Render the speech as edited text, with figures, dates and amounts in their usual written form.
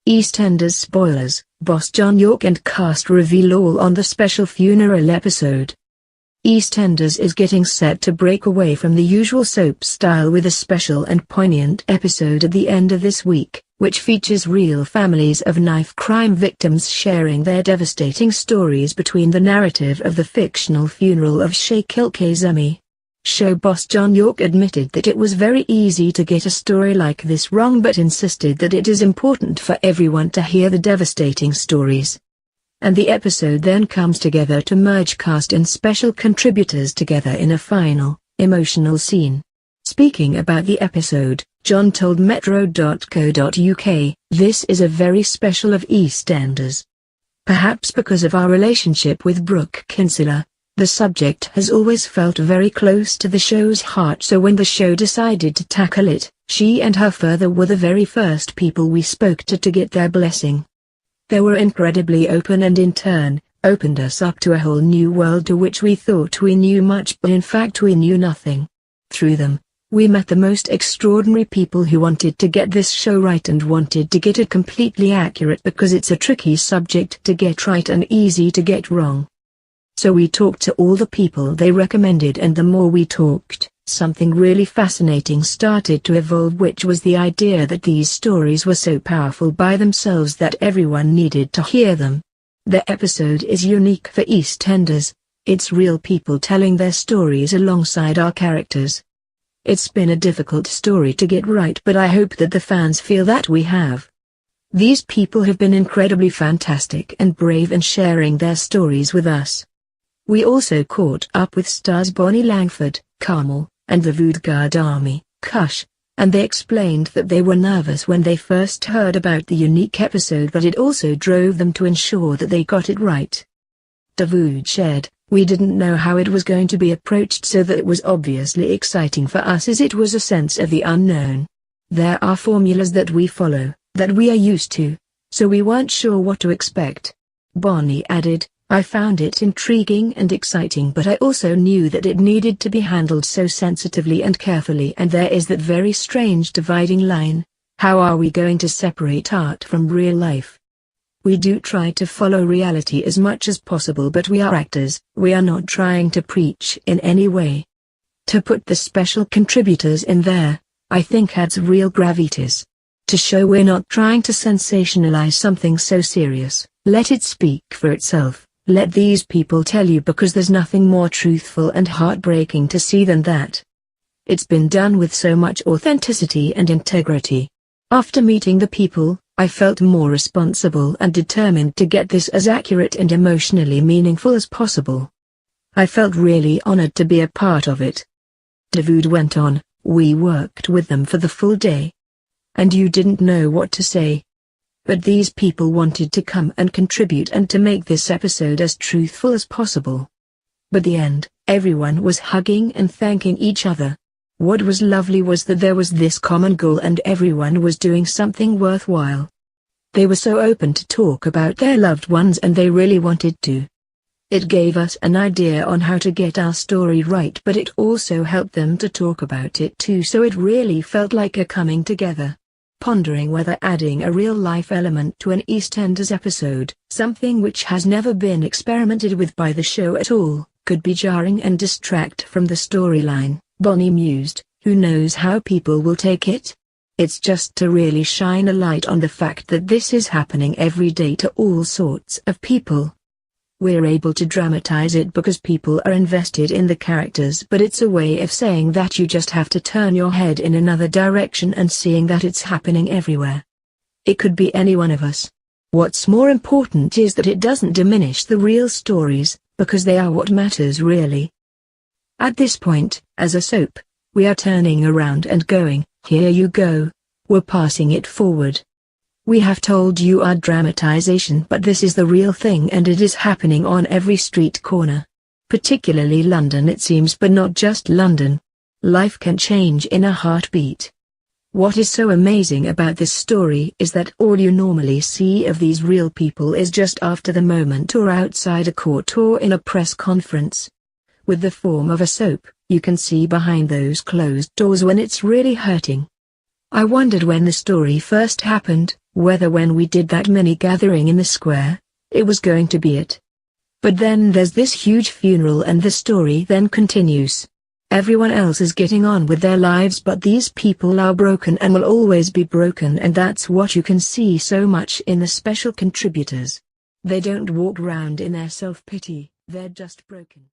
EastEnders spoilers, boss John Yorke and cast reveal all on the special funeral episode. EastEnders is getting set to break away from the usual soap style with a special and poignant episode at the end of this week, which features real families of knife crime victims sharing their devastating stories between the narrative of the fictional funeral of Shakil Kazemi. Show boss John Yorke admitted that it was very easy to get a story like this wrong, but insisted that it is important for everyone to hear the devastating stories. And the episode then comes together to merge cast and special contributors together in a final, emotional scene. Speaking about the episode, John told metro.co.uk, "This is a very special of EastEnders. Perhaps because of our relationship with Brooke Kinsella, the subject has always felt very close to the show's heart, so when the show decided to tackle it, she and her father were the very first people we spoke to get their blessing. They were incredibly open and in turn, opened us up to a whole new world to which we thought we knew much, but in fact we knew nothing. Through them, we met the most extraordinary people who wanted to get this show right and wanted to get it completely accurate, because it's a tricky subject to get right and easy to get wrong. So we talked to all the people they recommended, and the more we talked, something really fascinating started to evolve, which was the idea that these stories were so powerful by themselves that everyone needed to hear them. The episode is unique for EastEnders. It's real people telling their stories alongside our characters. It's been a difficult story to get right, but I hope that the fans feel that we have. These people have been incredibly fantastic and brave in sharing their stories with us." We also caught up with stars Bonnie Langford, Carmel, and the Woodguard Army, Kush, and they explained that they were nervous when they first heard about the unique episode, but it also drove them to ensure that they got it right. Dawood shared, "We didn't know how it was going to be approached, so that it was obviously exciting for us, as it was a sense of the unknown. There are formulas that we follow, that we are used to, so we weren't sure what to expect." Bonnie added, "I found it intriguing and exciting, but I also knew that it needed to be handled so sensitively and carefully, and there is that very strange dividing line. How are we going to separate art from real life? We do try to follow reality as much as possible, but we are actors, we are not trying to preach in any way." To put the special contributors in there, I think adds real gravitas. To show we're not trying to sensationalize something so serious. Let it speak for itself. Let these people tell you, because there's nothing more truthful and heartbreaking to see than that. It's been done with so much authenticity and integrity. After meeting the people, I felt more responsible and determined to get this as accurate and emotionally meaningful as possible. I felt really honored to be a part of it." Dawood went on, "We worked with them for the full day. And you didn't know what to say. But these people wanted to come and contribute and to make this episode as truthful as possible. By the end, everyone was hugging and thanking each other. What was lovely was that there was this common goal and everyone was doing something worthwhile. They were so open to talk about their loved ones, and they really wanted to. It gave us an idea on how to get our story right, but it also helped them to talk about it too, so it really felt like a coming together." Pondering whether adding a real-life element to an EastEnders episode, something which has never been experimented with by the show at all, could be jarring and distract from the storyline, Bonnie mused, "Who knows how people will take it? It's just to really shine a light on the fact that this is happening every day to all sorts of people. We're able to dramatize it because people are invested in the characters, but it's a way of saying that you just have to turn your head in another direction and seeing that it's happening everywhere. It could be any one of us. What's more important is that it doesn't diminish the real stories, because they are what matters really. At this point, as a soap, we are turning around and going, here you go. We're passing it forward. We have told you our dramatization, but this is the real thing, and it is happening on every street corner. Particularly London, it seems, but not just London. Life can change in a heartbeat. What is so amazing about this story is that all you normally see of these real people is just after the moment or outside a court or in a press conference. With the form of a soap, you can see behind those closed doors when it's really hurting. I wondered when the story first happened, whether when we did that mini gathering in the square, it was going to be it. But then there's this huge funeral and the story then continues. Everyone else is getting on with their lives, but these people are broken and will always be broken, and that's what you can see so much in the special contributors. They don't walk around in their self-pity, they're just broken.